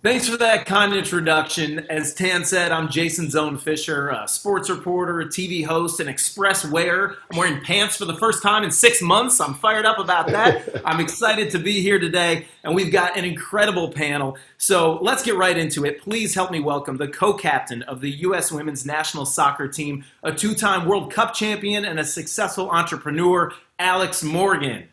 Thanks for that kind introduction. As Tan said, I'm Jason Zone Fisher, a sports reporter, a TV host, an express wearer. I'm wearing pants for the first time in 6 months. I'm fired up about that. I'm excited to be here today, and we've got an incredible panel. So let's get right into it. Please help me welcome the co-captain of the U.S. women's national soccer team, a two-time World Cup champion, and a successful entrepreneur, Alex Morgan.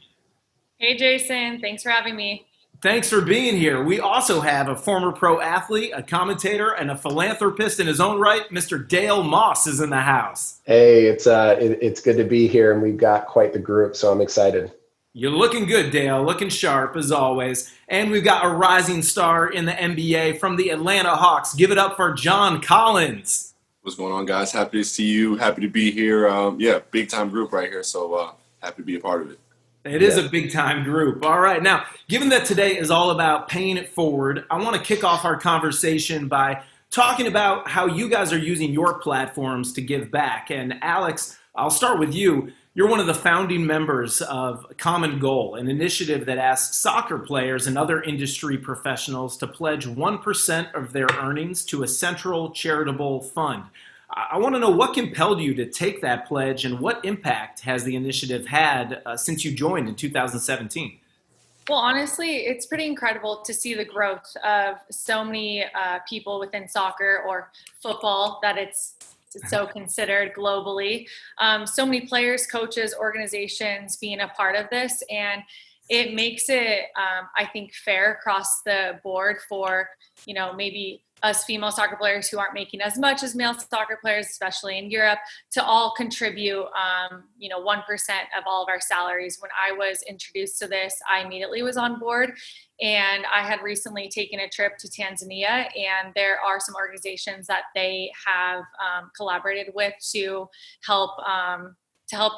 Hey, Jason. Thanks for having me. Thanks for being here. We also have a former pro athlete, a commentator, and a philanthropist in his own right. Mr. Dale Moss is in the house. Hey, it's good to be here, and we've got quite the group, so I'm excited. You're looking good, Dale, looking sharp as always. And we've got a rising star in the NBA from the Atlanta Hawks. Give it up for John Collins. What's going on, guys? Happy to see you. Happy to be here. Big time group right here, so happy to be a part of it. It is a big-time group. All right. Now, given that today is all about paying it forward, I want to kick off our conversation by talking about how you guys are using your platforms to give back. And Alex, I'll start with you. You're one of the founding members of Common Goal, an initiative that asks soccer players and other industry professionals to pledge 1% of their earnings to a central charitable fund. I want to know what compelled you to take that pledge and what impact has the initiative had since you joined in 2017? Well, honestly, it's pretty incredible to see the growth of so many people within soccer or football that it's so considered globally. So many players, coaches, organizations being a part of this. And it makes it, I think, fair across the board for, maybe us female soccer players who aren't making as much as male soccer players, especially in Europe, to all contribute, 1% of all of our salaries. When I was introduced to this, I immediately was on board. And I had recently taken a trip to Tanzania, and there are some organizations that they have collaborated with to help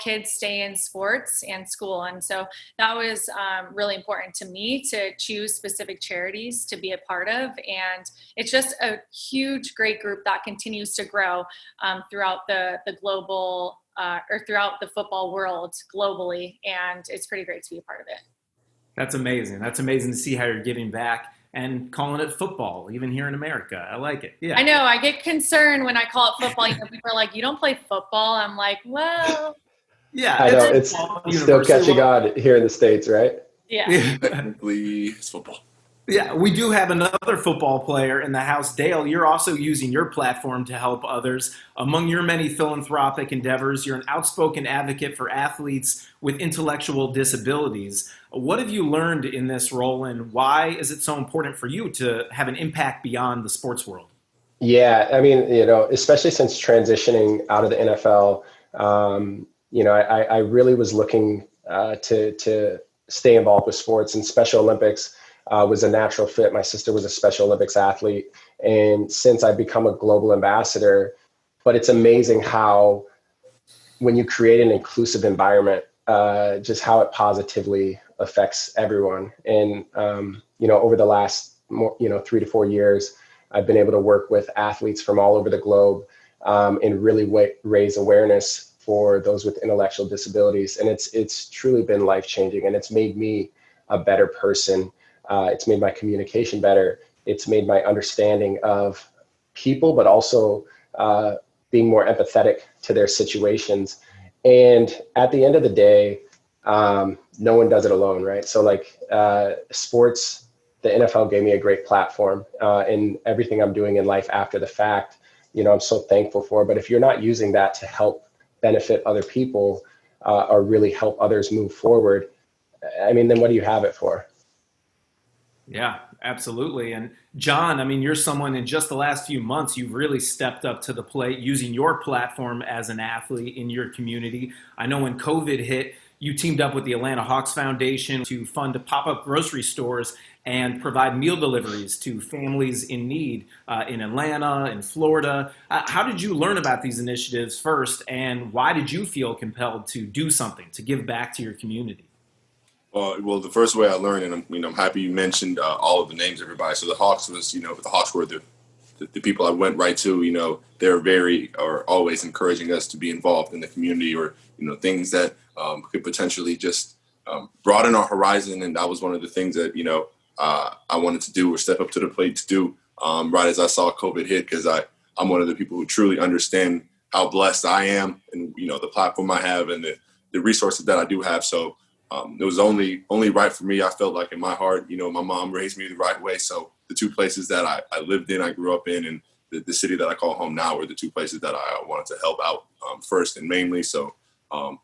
kids stay in sports and school. And so that was really important to me to choose specific charities to be a part of. And it's just a huge, great group that continues to grow throughout the global or throughout the football world globally. And it's pretty great to be a part of it. That's amazing. That's amazing to see how you're giving back and calling it football, even here in America. I like it. Yeah. I know. I get concerned when I call it football. People are like, "You don't play football." I'm like, well. Yeah. I know. It's still catching on here in the States, right? Yeah. Technically, it's football. Yeah, we do have another football player in the house. Dale, you're also using your platform to help others. Among your many philanthropic endeavors, you're an outspoken advocate for athletes with intellectual disabilities. What have you learned in this role, and why is it so important for you to have an impact beyond the sports world? Yeah, I mean, especially since transitioning out of the NFL, I really was looking to stay involved with sports, and Special Olympics was a natural fit. My sister was a Special Olympics athlete. And since I've become a global ambassador, but it's amazing how when you create an inclusive environment, just how it positively affects everyone. And, over the last 3 to 4 years, I've been able to work with athletes from all over the globe and really raise awareness for those with intellectual disabilities. And it's truly been life-changing, and it's made me a better person. It's made my communication better. It's made my understanding of people, but also being more empathetic to their situations. And at the end of the day, no one does it alone, right? So sports, the NFL gave me a great platform in everything I'm doing in life after the fact. I'm so thankful for. But if you're not using that to help benefit other people or really help others move forward, then what do you have it for? Yeah, absolutely. And John, you're someone in just the last few months, you've really stepped up to the plate using your platform as an athlete in your community. I know when COVID hit, you teamed up with the Atlanta Hawks Foundation to fund pop-up grocery stores and provide meal deliveries to families in need in Atlanta and Florida. How did you learn about these initiatives first, and why did you feel compelled to do something, to give back to your community? Well, the first way I learned, and I'm happy you mentioned all of the names, everybody. So the Hawks was, the Hawks were the people I went right to. They're always encouraging us to be involved in the community, or things that could potentially just broaden our horizon. And that was one of the things that I wanted to do or step up to the plate to do right as I saw COVID hit, because I'm one of the people who truly understand how blessed I am and, the platform I have and the resources that I do have. So it was only right for me. I felt like in my heart, my mom raised me the right way. So the two places that I lived in, I grew up in, and the city that I call home now were the two places that I wanted to help out first and mainly. So, I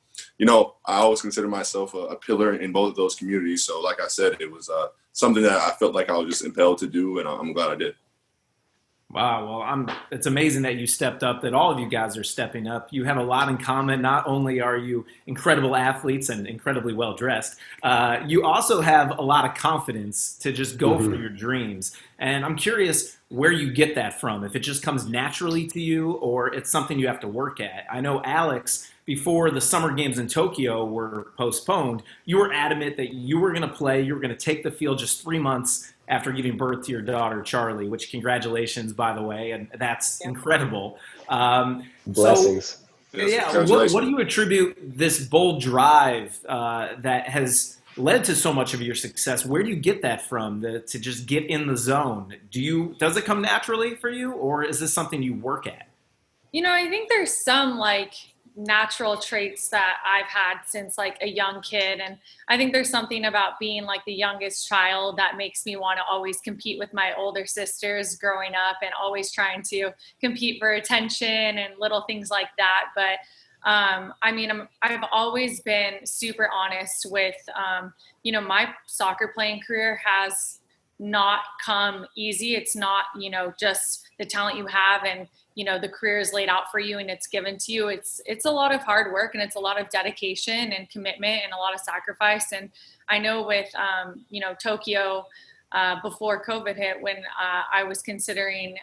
always consider myself a pillar in both of those communities. So like I said, it was something that I felt like I was just impelled to do, and I'm glad I did. Wow. Well, it's amazing that you stepped up, that all of you guys are stepping up. You have a lot in common. Not only are you incredible athletes and incredibly well dressed, you also have a lot of confidence to just go for your dreams. And I'm curious where you get that from, if it just comes naturally to you or it's something you have to work at. I know, Alex, before the summer games in Tokyo were postponed, you were adamant that you were going to play, you were going to take the field just 3 months after giving birth to your daughter, Charlie, which congratulations, by the way, and that's incredible. Blessings. What do you attribute this bold drive that has led to so much of your success? Where do you get that from, to just get in the zone? Does it come naturally for you, or is this something you work at? I think there's some natural traits that I've had since a young kid. And I think there's something about being the youngest child that makes me want to always compete with my older sisters growing up and always trying to compete for attention and little things like that. But I've always been super honest with, my soccer playing career has not come easy. It's not, just the talent you have and, the career is laid out for you and it's given to you. It's a lot of hard work and it's a lot of dedication and commitment and a lot of sacrifice. And I know with, Tokyo, before COVID hit, when I was considering,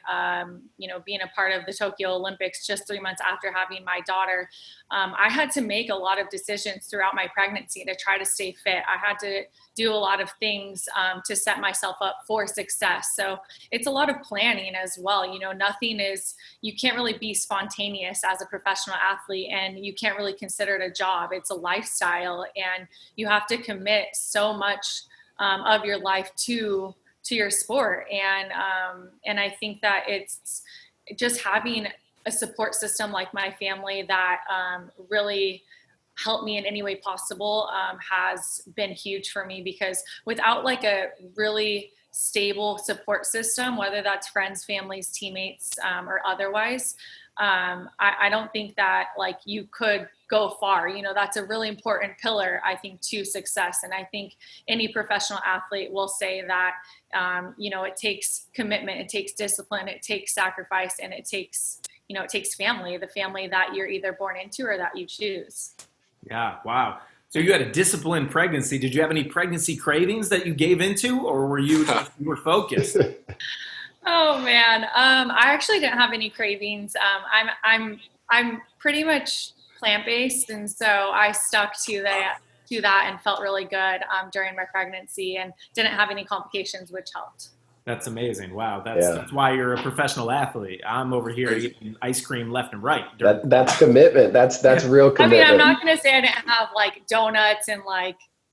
being a part of the Tokyo Olympics just 3 months after having my daughter, I had to make a lot of decisions throughout my pregnancy to try to stay fit. I had to do a lot of things to set myself up for success. So it's a lot of planning as well. You can't really be spontaneous as a professional athlete, and you can't really consider it a job. It's a lifestyle, and you have to commit so much of your life to your sport. And I think that it's just having a support system like my family that really helped me in any way possible has been huge for me, because without a really stable support system, whether that's friends, families, teammates, or otherwise, I don't think that you could go far. That's a really important pillar, I think, to success. And I think any professional athlete will say that, it takes commitment, it takes discipline, it takes sacrifice, and it takes family, the family that you're either born into or that you choose. Yeah. Wow. So you had a disciplined pregnancy. Did you have any pregnancy cravings that you gave into, or were you focused? Oh man. I actually didn't have any cravings. I'm pretty much plant-based. And so I stuck to that and felt really good during my pregnancy and didn't have any complications, which helped. That's amazing. Wow. That's why you're a professional athlete. I'm over here eating ice cream left and right. That's commitment. That's real commitment. I'm not going to say I didn't have donuts and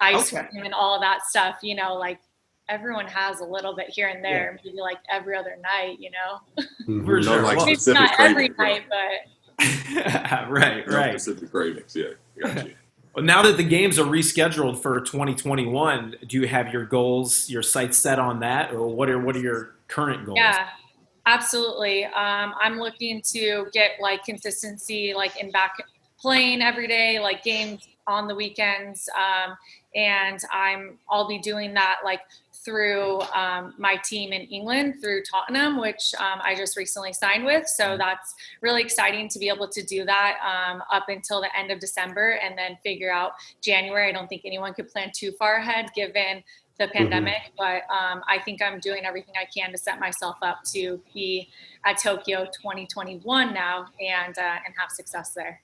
ice cream and all that stuff, everyone has a little bit here and there, maybe every other night, For sure. It's not every night, but right. Specific cravings. Yeah. Got you. Well, now that the games are rescheduled for 2021, do you have your goals, your sights set on that, or what are your current goals? Yeah, absolutely. I'm looking to get consistency, in back playing every day, games on the weekends, and I'll be doing that through my team in England, through Tottenham, which I just recently signed with. So that's really exciting to be able to do that up until the end of December and then figure out January. I don't think anyone could plan too far ahead given the pandemic, but I think I'm doing everything I can to set myself up to be at Tokyo 2021 now and have success there.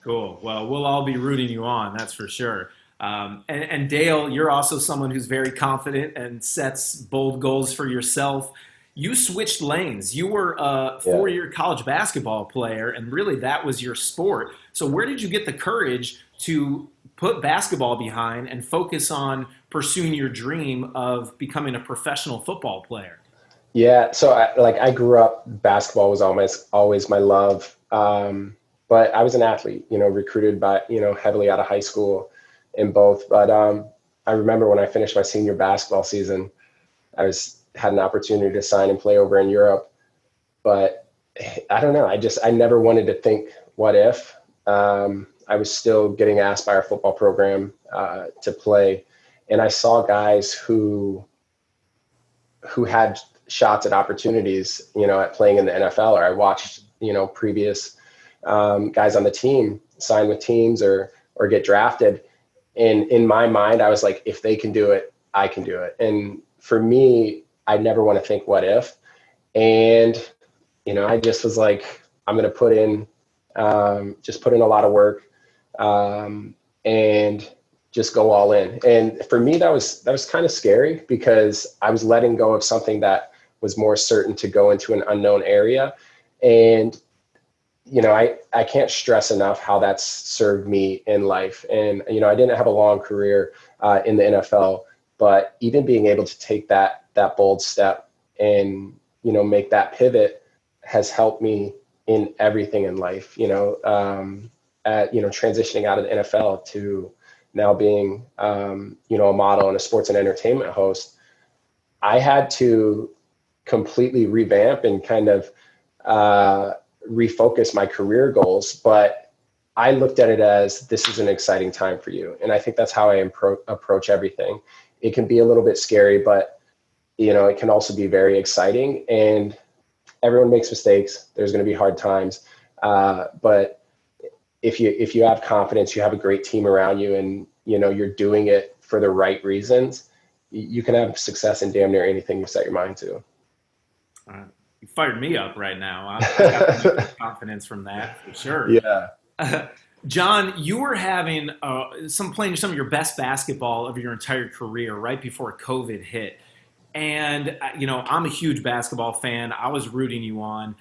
Cool. Well, we'll all be rooting you on, that's for sure. And Dale, you're also someone who's very confident and sets bold goals for yourself. You switched lanes. You were a four-year college basketball player, and really that was your sport. So where did you get the courage to put basketball behind and focus on pursuing your dream of becoming a professional football player? Yeah, so I grew up, basketball was always my love. But I was an athlete, recruited by, heavily out of high school in both. But I remember when I finished my senior basketball season, had an opportunity to sign and play over in Europe. But I don't know, I never wanted to think what if. I was still getting asked by our football program to play, and I saw guys who had shots at opportunities, at playing in the NFL, or I watched, previous guys on the team sign with teams or get drafted. And in my mind, I was like, if they can do it, I can do it. And for me, I never want to think what if. And, I just was like, I'm going to put in a lot of work and just go all in. And for me, that was kind of scary, because I was letting go of something that was more certain to go into an unknown area. And, I can't stress enough how that's served me in life. And, I didn't have a long career in the NFL, but even being able to take that bold step and, make that pivot has helped me in everything in life, transitioning out of the NFL to now being, a model and a sports and entertainment host. I had to completely revamp and kind of refocus my career goals, but I looked at it as, this is an exciting time for you. And I think that's how I approach everything. It can be a little bit scary, but it can also be very exciting, and everyone makes mistakes. There's going to be hard times. But if you have confidence, you have a great team around you, and, you're doing it for the right reasons, you can have success in damn near anything you set your mind to. You fired me up right now. I got confidence from that, for sure. Yeah. John, you were having playing some of your best basketball of your entire career right before COVID hit. And, I'm a huge basketball fan. I was rooting you on.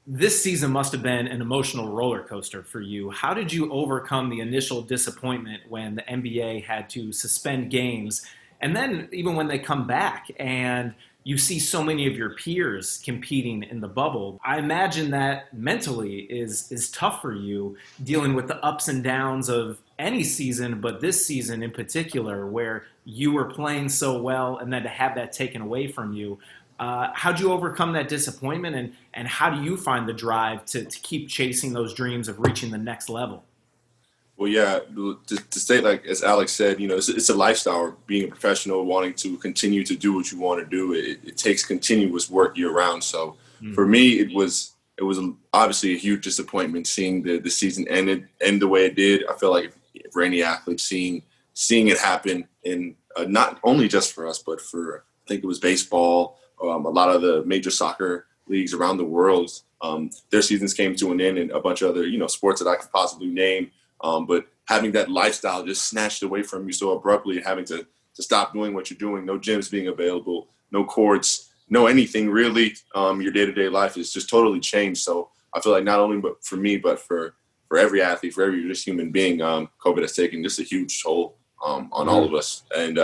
This season must have been an emotional roller coaster for you. How did you overcome the initial disappointment when the NBA had to suspend games? And then even when they come back and you see so many of your peers competing in the bubble, I imagine that mentally is tough for you, dealing with the ups and downs of any season, but this season in particular, where you were playing so well and then to have that taken away from you. How'd you overcome that disappointment, and how do you find the drive to keep chasing those dreams of reaching the next level? Well, yeah, to state, like as Alex said, it's a lifestyle. Being a professional, wanting to continue to do what you want to do, it takes continuous work year round. So for me, it was obviously a huge disappointment seeing the season end the way it did. I feel like if for any athlete, seeing it happen, in not only just for us, but for, I think it was baseball, a lot of the major soccer leagues around the world, their seasons came to an end, and a bunch of other sports that I could possibly name. But having that lifestyle just snatched away from you so abruptly, having to stop doing what you're doing, no gyms being available, no courts, no anything really, your day-to-day life is just totally changed. So I feel like not only but for me, but for every athlete, for every just human being, COVID has taken just a huge toll on all of us. And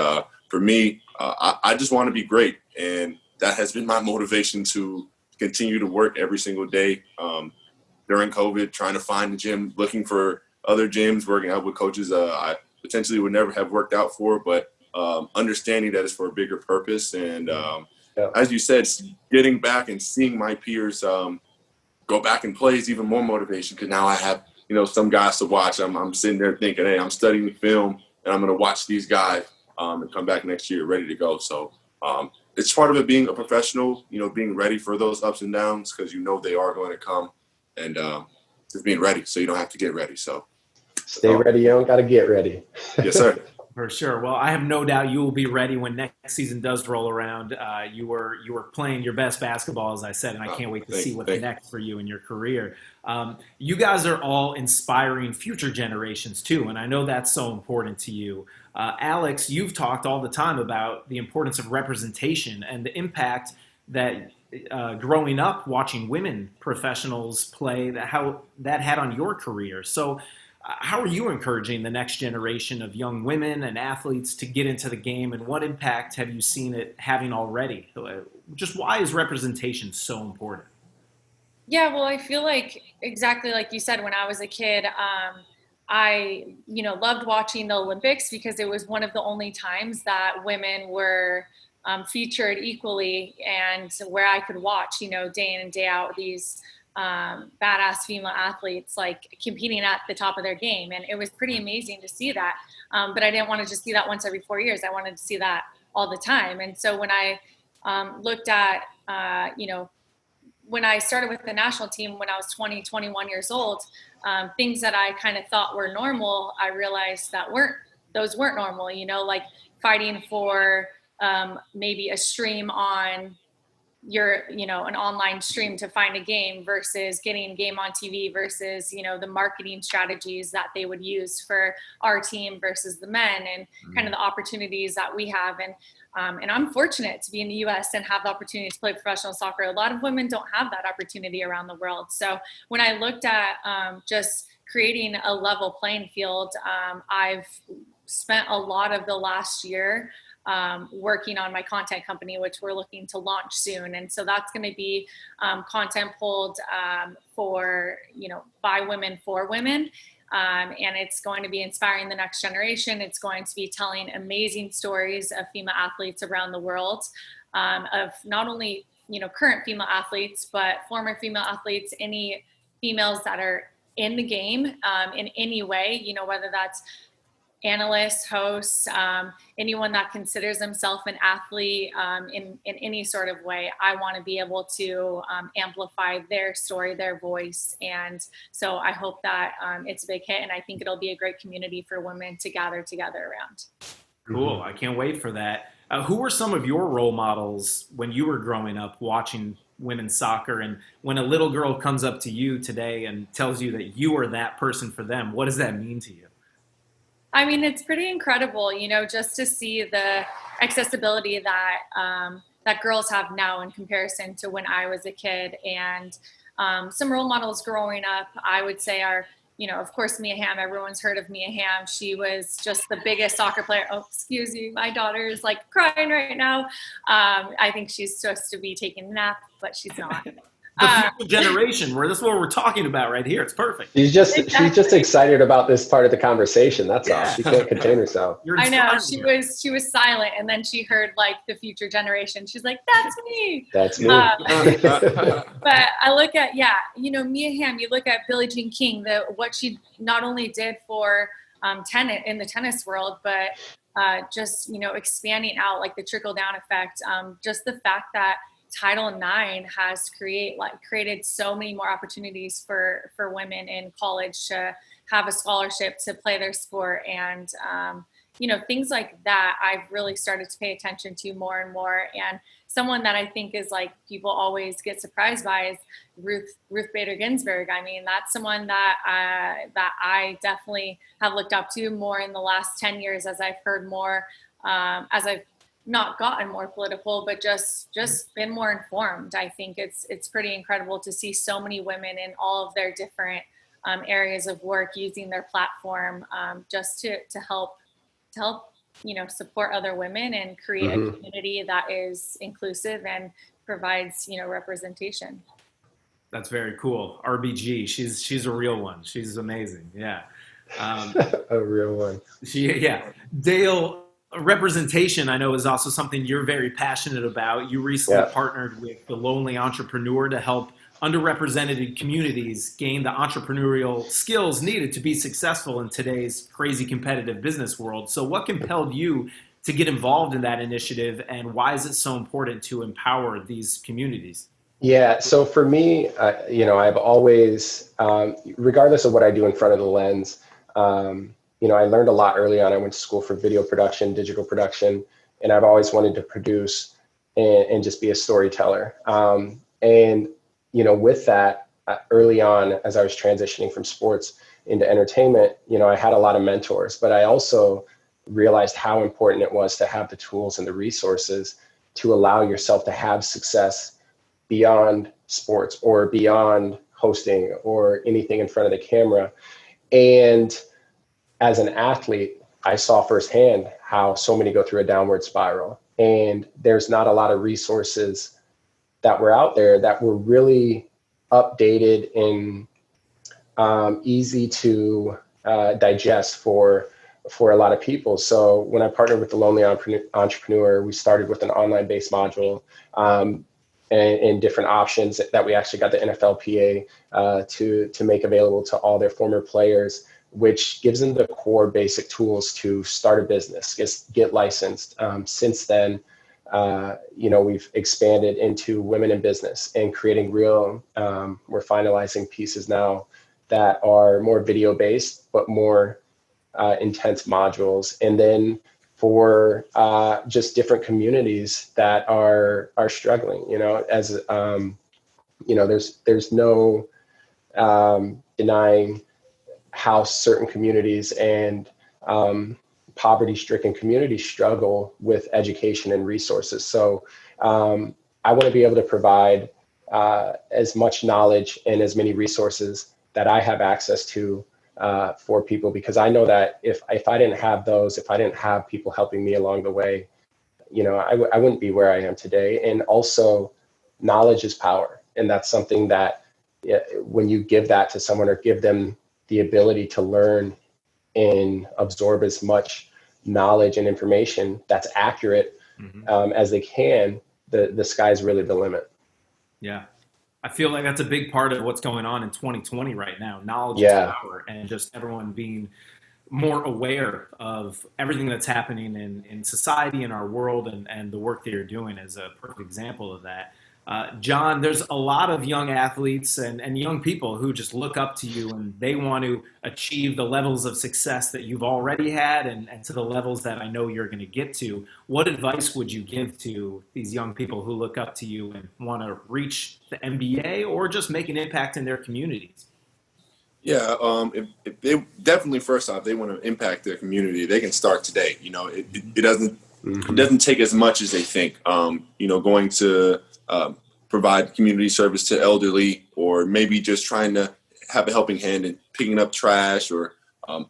for me, I just want to be great. And that has been my motivation to continue to work every single day during COVID, trying to find a gym, looking for other gyms, working out with coaches I potentially would never have worked out for, but understanding that it's for a bigger purpose. And as you said, getting back and seeing my peers go back and play is even more motivation, because now I have, some guys to watch. I'm sitting there thinking, hey, I'm studying film and I'm going to watch these guys and come back next year ready to go. So it's part of it being a professional, being ready for those ups and downs, because they are going to come, and just being ready so you don't have to get ready. So stay ready. You don't got to get ready. Yes, sir. For sure. Well, I have no doubt you will be ready when next season does roll around. You were playing your best basketball, as I said, and I can't wait to see what's next for you in your career. You guys are all inspiring future generations too, and I know that's so important to you. Alex, you've talked all the time about the importance of representation and the impact that growing up watching women professionals play, how that had on your career. So How are you encouraging the next generation of young women and athletes to get into the game, and what impact have you seen it having already? Just why is representation so important? Yeah, well, I feel like exactly like you said, when I was a kid, I, loved watching the Olympics because it was one of the only times that women were featured equally, and where I could watch, day in and day out, these badass female athletes like competing at the top of their game. And it was pretty amazing to see that. But I didn't want to just see that once every 4 years. I wanted to see that all the time. And so when I looked at, when I started with the national team when I was 20, 21 years old, things that I kind of thought were normal, I realized that those weren't normal, like fighting for maybe a stream on an online stream to find a game versus getting a game on TV versus, the marketing strategies that they would use for our team versus the men, and kind of the opportunities that we have. And I'm fortunate to be in the US and have the opportunity to play professional soccer. A lot of women don't have that opportunity around the world. So when I looked at just creating a level playing field, I've spent a lot of the last year working on my content company, which we're looking to launch soon. And so that's going to be content pulled for, by women for women. And it's going to be inspiring the next generation. It's going to be telling amazing stories of female athletes around the world, of not only, current female athletes, but former female athletes, any females that are in the game in any way, whether that's analysts, hosts, anyone that considers themselves an athlete in any sort of way. I want to be able to amplify their story, their voice. And so I hope that it's a big hit, and I think it'll be a great community for women to gather together around. Cool. I can't wait for that. Who were some of your role models when you were growing up watching women's soccer? And when a little girl comes up to you today and tells you that you are that person for them, what does that mean to you? I mean, it's pretty incredible, just to see the accessibility that that girls have now in comparison to when I was a kid. And some role models growing up, I would say, are, of course, Mia Hamm. Everyone's heard of Mia Hamm. She was just the biggest soccer player. Oh, excuse me. My daughter is like crying right now. I think she's supposed to be taking a nap, but she's not. The future generation, where this is what we're talking about right here. It's perfect. She's just excited about this part of the conversation. That's all. She can't contain herself. I know she was silent, and then she heard like the future generation. She's like, "That's me." That's me. But I look at Mia Hamm. You look at Billie Jean King, what she not only did for tennis in the tennis world, but just expanding out, like the trickle down effect. Just the fact that Title IX has created so many more opportunities for women in college to have a scholarship to play their sport, and things like that I've really started to pay attention to more and more. And someone that I think is like people always get surprised by is Ruth Bader Ginsburg. I mean, that's someone that I definitely have looked up to more in the last 10 years as I've heard more, as I've not gotten more political, but just been more informed. I think it's pretty incredible to see so many women in all of their different areas of work using their platform just to help support other women and create a community that is inclusive and provides representation. That's very cool. RBG, she's a real one. She's amazing. Yeah. A real one. Dale, representation, I know, is also something you're very passionate about. You recently partnered with The Lonely Entrepreneur to help underrepresented communities gain the entrepreneurial skills needed to be successful in today's crazy competitive business world. So what compelled you to get involved in that initiative, and why is it so important to empower these communities? Yeah, so for me, I've always, regardless of what I do in front of the lens, I learned a lot early on. I went to school for video production, digital production, and I've always wanted to produce and just be a storyteller. With that, early on, as I was transitioning from sports into entertainment, I had a lot of mentors, but I also realized how important it was to have the tools and the resources to allow yourself to have success beyond sports or beyond hosting or anything in front of the camera. And as an athlete, I saw firsthand how so many go through a downward spiral. And there's not a lot of resources that were out there that were really updated and easy to digest for a lot of people. So when I partnered with the Lonely Entrepreneur, we started with an online-based module and different options that we actually got the NFLPA to make available to all their former players, which gives them the core basic tools to start a business, get licensed. Since then, we've expanded into women in business and creating we're finalizing pieces now that are more video based, but more intense modules. And then for just different communities that are struggling, as there's no denying how certain communities and poverty-stricken communities struggle with education and resources. So I want to be able to provide as much knowledge and as many resources that I have access to for people, because I know that if I didn't have those, if I didn't have people helping me along the way, I wouldn't be where I am today. And also, knowledge is power. And that's something that when you give that to someone or give them the ability to learn and absorb as much knowledge and information that's accurate as they can, the sky's really the limit. Yeah. I feel like that's a big part of what's going on in 2020 right now. Knowledge is power, and just everyone being more aware of everything that's happening in society, in our world, and the work that you're doing is a perfect example of that. John, there's a lot of young athletes and young people who just look up to you, and they want to achieve the levels of success that you've already had and to the levels that I know you're going to get to. What advice would you give to these young people who look up to you and want to reach the NBA or just make an impact in their communities? Yeah, if they definitely, first off, they want to impact their community, they can start today. It doesn't take as much as they think. Going to provide community service to elderly, or maybe just trying to have a helping hand in picking up trash, or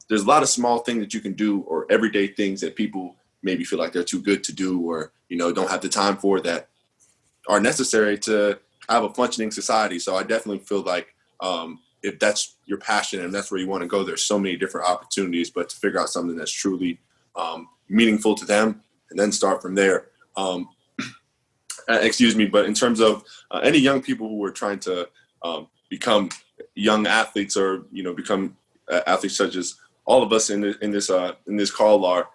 there's a lot of small things that you can do, or everyday things that people maybe feel like they're too good to do, or don't have the time for, that are necessary to have a functioning society. So I definitely feel like if that's your passion and that's where you want to go, there's so many different opportunities, but to figure out something that's truly meaningful to them and then start from there. But in terms of any young people who are trying to become young athletes, or become athletes such as all of us in this call are,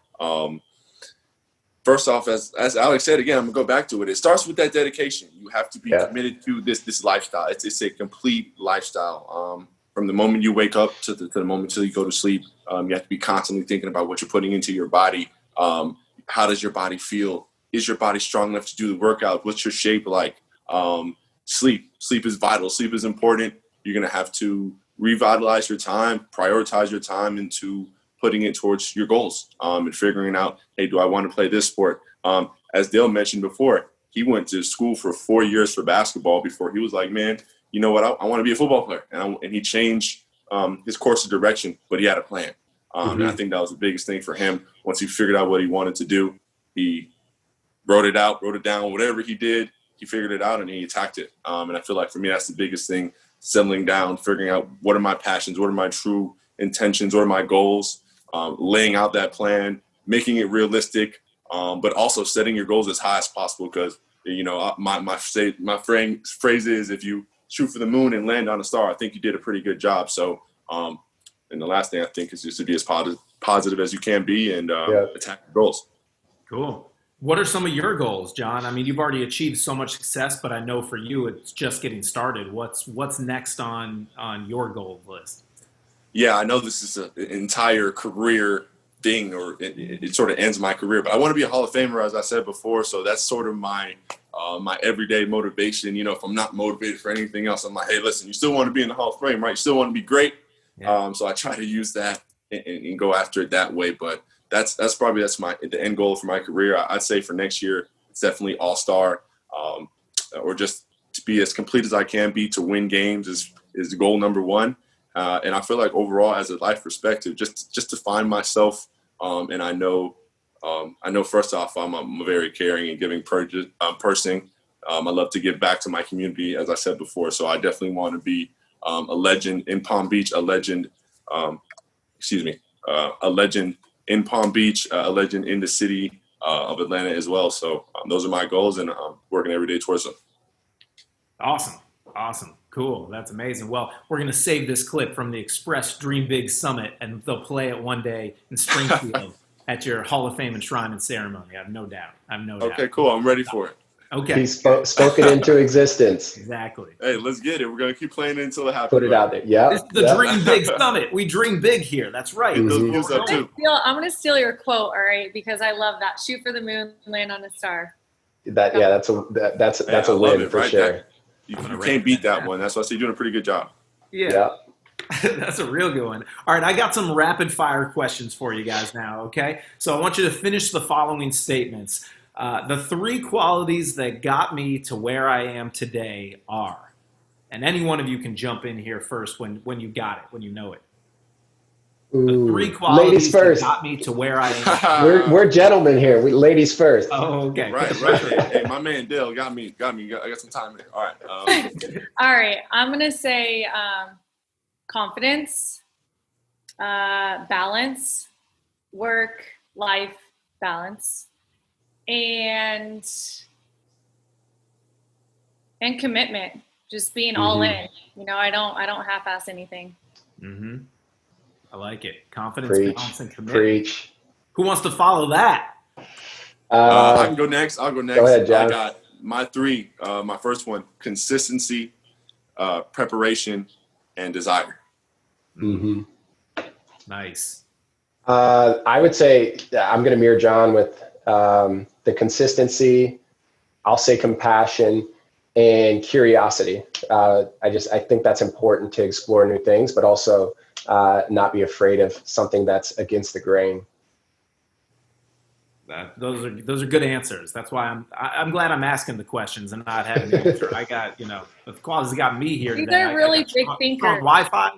first off, as Alex said, again, I'm gonna go back to it. It starts with that dedication. You have to be committed to this lifestyle. It's a complete lifestyle. From the moment you wake up to the moment till you go to sleep, you have to be constantly thinking about what you're putting into your body. How does your body feel? Is your body strong enough to do the workout? What's your shape like? Sleep is vital. Sleep is important. You're going to have to revitalize your time, prioritize your time into putting it towards your goals, and figuring out, hey, do I want to play this sport? As Dale mentioned before, he went to school for 4 years for basketball before he was like, man, you know what? I want to be a football player. And he changed his course of direction, but he had a plan. And I think that was the biggest thing for him. Once he figured out what he wanted to do, he wrote it down, whatever he did, he figured it out and he attacked it. And I feel like for me, that's the biggest thing, settling down, figuring out what are my passions, what are my true intentions, what are my goals, laying out that plan, making it realistic, but also setting your goals as high as possible. Because, my phrase is, if you shoot for the moon and land on a star, I think you did a pretty good job. So, and the last thing I think is just to be as positive as you can be and attack your goals. Cool. What are some of your goals, John? I mean, you've already achieved so much success, but I know for you, it's just getting started. What's next on your goal list? Yeah, I know this is an entire career thing, or it sort of ends my career, but I want to be a Hall of Famer, as I said before. So that's sort of my everyday motivation. If I'm not motivated for anything else, I'm like, hey, listen, you still want to be in the Hall of Fame, right? You still want to be great. Yeah. So I try to use that and go after it that way. But that's the end goal for my career. I'd say for next year, it's definitely all-star, or just to be as complete as I can be, to win games is goal number one. And I feel like overall, as a life perspective, just to find myself, and I know first off, I'm a very caring and giving person. I love to give back to my community, as I said before. So I definitely want to be a legend in Palm Beach, a legend in Palm Beach, a legend in the city of Atlanta as well. So those are my goals, and I'm working every day towards them. Awesome. Cool. That's amazing. Well, we're going to save this clip from the Express Dream Big Summit, and they'll play it one day in Springfield at your Hall of Fame enshrinement ceremony. I have no doubt. Okay, cool. I'm ready for it. Okay. He's spoken into existence. Exactly. Hey, let's get it. We're going to keep playing it until it happens. Put it out there. Yeah. This is the Dream Big Summit. We dream big here. That's right. Mm-hmm. I'm going to steal your quote, all right, because I love that. Shoot for the moon, land on a star. That's a win for sure. You can't beat that one. That's why I say you're doing a pretty good job. Yeah. That's a real good one. All right, I got some rapid fire questions for you guys now, okay? So I want you to finish the following statements. The 3 qualities that got me to where I am today are, and any one of you can jump in here first when you got it, when you know it. The 3 qualities that got me to where I am. We're gentlemen here. Ladies first. Oh, okay. Right. Hey, my man Dale got me. I got some time there. All right. All right. I'm going to say confidence, balance, work-life balance, and commitment. Just being all in. I don't half-ass anything. Mm-hmm. I like it. Confidence, balance, and commitment. Preach. Who wants to follow that? I can go next. I'll go next. Go ahead, John. I got my 3. My first one: consistency, preparation, and desire. Mm-hmm. Nice. I would say I'm going to mirror John with the consistency. I'll say compassion and curiosity. I think that's important to explore new things, but also not be afraid of something that's against the grain. Those are good answers. That's why I'm glad I'm asking the questions and not having the answer. I got the qualities that got me here These today. are really big thinkers. Wi-Fi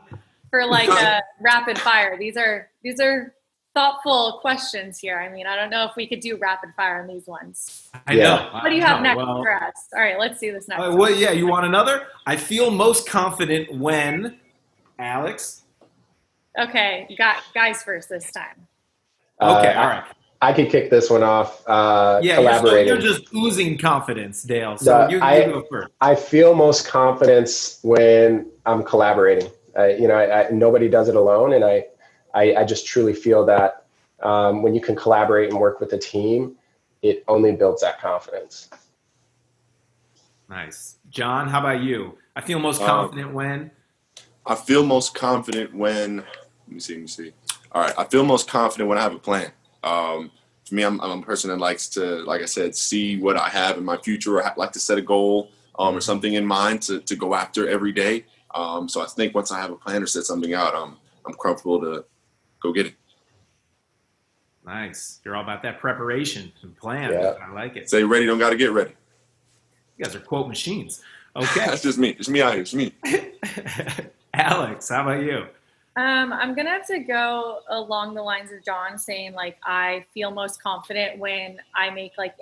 for like a rapid fire. These are thoughtful questions here. I mean, I don't know if we could do rapid fire on these ones. I know. What do you have next for us? All right, let's see this next one. Well, yeah, you want another? I feel most confident when, Alex? Okay, guys first this time. Okay, all right. I could kick this one off. Collaborating. You're just oozing confidence, Dale. So you go first. I feel most confidence when I'm collaborating. Nobody does it alone, and I just truly feel that when you can collaborate and work with a team, it only builds that confidence. Nice. John, how about you? I feel most confident when? I feel most confident when, let me see. All right. I feel most confident when I have a plan. For me, I'm a person that likes to, like I said, see what I have in my future, or like to set a goal or something in mind to go after every day. So I think once I have a plan or set something out, I'm comfortable to go get it. Nice. You're all about that preparation and plan. Yeah. I like it. Say ready, don't got to get ready. You guys are quote machines. Okay. That's just me. It's me out here. It's me. Alex, how about you? I'm going to have to go along the lines of John, saying like I feel most confident when I make like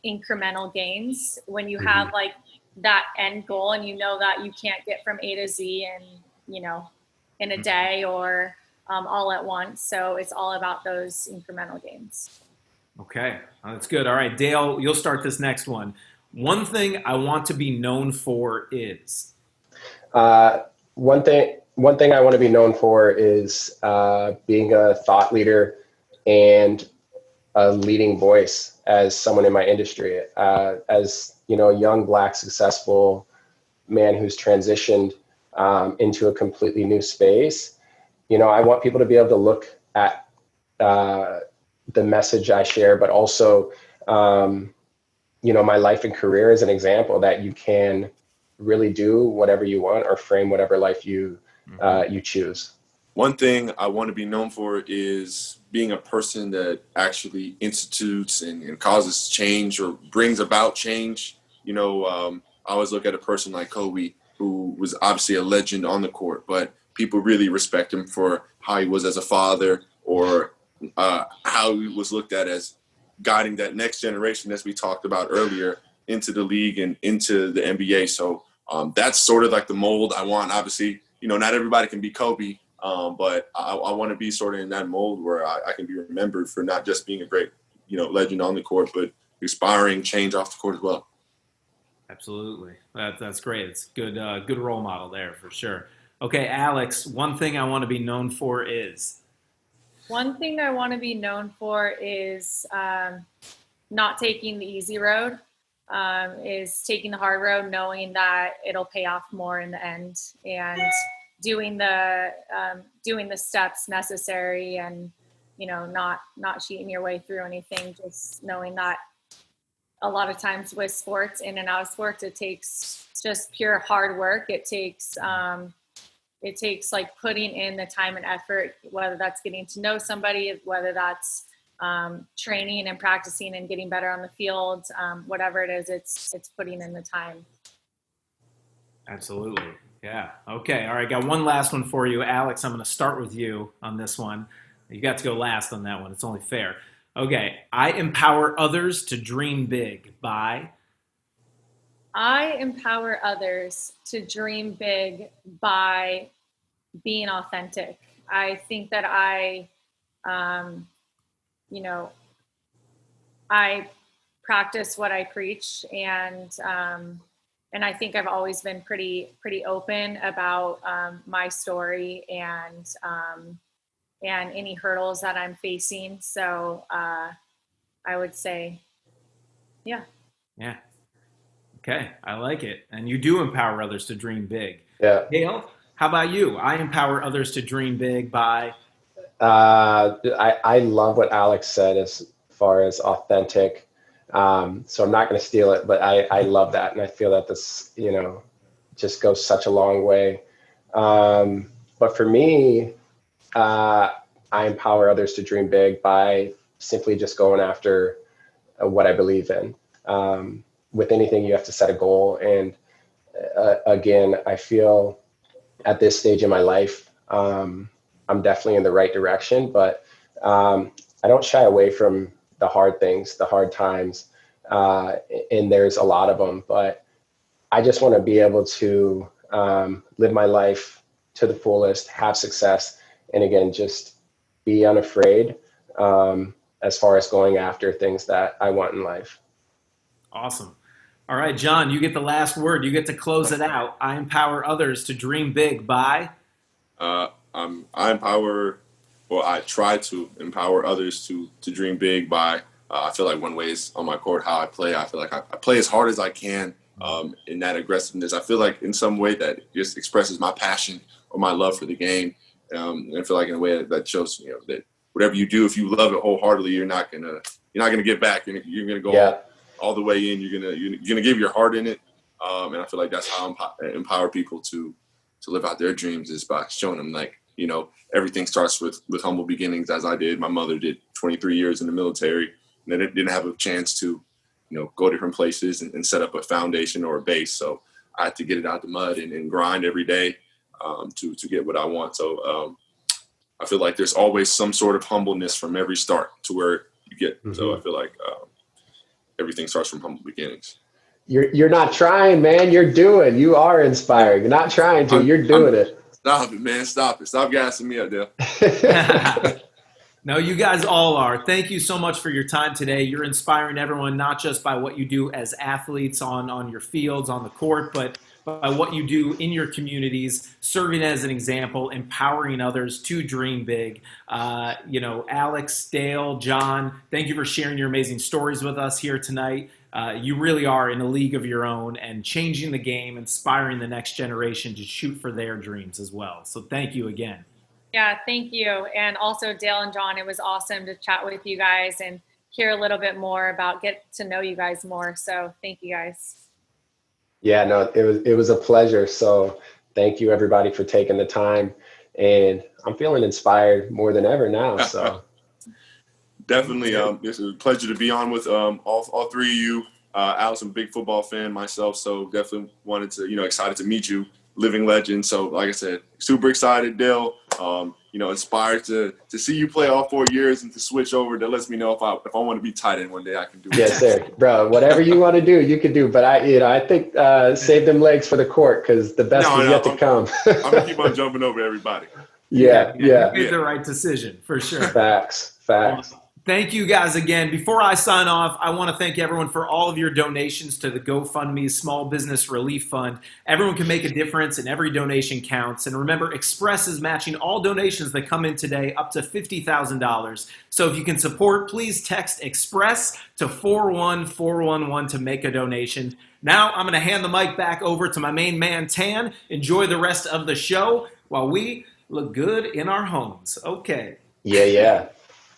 incremental gains, when you have like that end goal and you know that you can't get from A to Z in a day or all at once. So it's all about those incremental gains. Okay, that's good. All right, Dale, you'll start this next one. One thing I want to be known for is? One thing I want to be known for is being a thought leader and a leading voice as someone in my industry. As a young Black successful man who's transitioned into a completely new space, I want people to be able to look at the message I share, but also, my life and career as an example that you can really do whatever you want or frame whatever life you choose. One thing I want to be known for is being a person that actually institutes and causes change or brings about change. I always look at a person like Kobe, who was obviously a legend on the court, but people really respect him for how he was as a father, or how he was looked at as guiding that next generation, as we talked about earlier, into the league and into the NBA. So that's sort of like the mold I want. Obviously, not everybody can be Kobe, but I want to be sort of in that mold where I can be remembered for not just being a great, legend on the court, but inspiring change off the court as well. Absolutely. That's great. It's good role model there for sure. Okay, Alex, one thing I want to be known for is? One thing I want to be known for is not taking the easy road, is taking the hard road, knowing that it'll pay off more in the end, and doing the steps necessary, and not cheating your way through anything. Just knowing that a lot of times with sports, in and out of sports, it takes just pure hard work. It takes like putting in the time and effort, whether that's getting to know somebody, whether that's training and practicing and getting better on the field, whatever it is, it's putting in the time. Absolutely. Yeah. Okay. All right. Got one last one for you, Alex. I'm going to start with you on this one. You got to go last on that one. It's only fair. Okay. I empower others to dream big by? I empower others to dream big by being authentic. I think that I practice what I preach, and I think I've always been pretty open about my story and any hurdles that I'm facing. So I would say, yeah. Yeah. Okay. I like it. And you do empower others to dream big. Yeah. Gail, how about you? I empower others to dream big by? I love what Alex said as far as authentic. So I'm not going to steal it, but I love that. And I feel that this, just goes such a long way. But for me, I empower others to dream big by simply just going after what I believe in. With anything, you have to set a goal. And again, I feel at this stage in my life, I'm definitely in the right direction, but I don't shy away from the hard things, the hard times, and there's a lot of them, but I just want to be able to live my life to the fullest, have success, and again, just be unafraid as far as going after things that I want in life. Awesome. All right, John, you get the last word. You get to close it out. I empower others to dream big by? I try to empower others to dream big by, I feel like one way is on my court, how I play. I feel like I play as hard as I can in that aggressiveness. I feel like in some way that just expresses my passion or my love for the game. And I feel like in a way that shows, that whatever you do, if you love it wholeheartedly, you're not gonna get back. You're gonna go all the way in. You're gonna give your heart in it. And I feel like that's how I empower people to live out their dreams, is by showing them, like, everything starts with humble beginnings, as I did. My mother did 23 years in the military, and then didn't have a chance to, go different places and set up a foundation or a base. So I had to get it out the mud and grind every day to get what I want. So I feel like there's always some sort of humbleness from every start to where you get. Mm-hmm. So I feel like everything starts from humble beginnings. You're not trying, man. You're doing. You are inspiring. You're not trying to. You're doing it. Stop it, man. Stop it. Stop gassing me up, Dale. No, you guys all are. Thank you so much for your time today. You're inspiring everyone, not just by what you do as athletes on your fields, on the court, but by what you do in your communities, serving as an example, empowering others to dream big. Alex, Dale, John, thank you for sharing your amazing stories with us here tonight. You really are in a league of your own and changing the game, inspiring the next generation to shoot for their dreams as well. So thank you again. Yeah, thank you. And also Dale and John, it was awesome to chat with you guys and hear a little bit more about, get to know you guys more. So thank you guys. Yeah, no, it was a pleasure. So thank you everybody for taking the time, and I'm feeling inspired more than ever now. So definitely, it's a pleasure to be on with all three of you. Alex, I'm a big football fan myself, so definitely wanted to, excited to meet you living legend. So, like I said, super excited, Dale. Inspired to see you play all 4 years and to switch over. That lets me know if I want to be tight end one day, I can do it. Yes, sir, bro. Whatever you want to do, you can do. But I think save them legs for the court because the best is yet to come. I'm gonna keep on jumping over everybody. Yeah. You made the right decision for sure. Facts. Thank you guys again. Before I sign off, I want to thank everyone for all of your donations to the GoFundMe Small Business Relief Fund. Everyone can make a difference and every donation counts. And remember, Express is matching all donations that come in today up to $50,000. So if you can support, please text Express to 41411 to make a donation. Now I'm going to hand the mic back over to my main man, Tan. Enjoy the rest of the show while we look good in our homes. Okay. Yeah.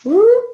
Woo.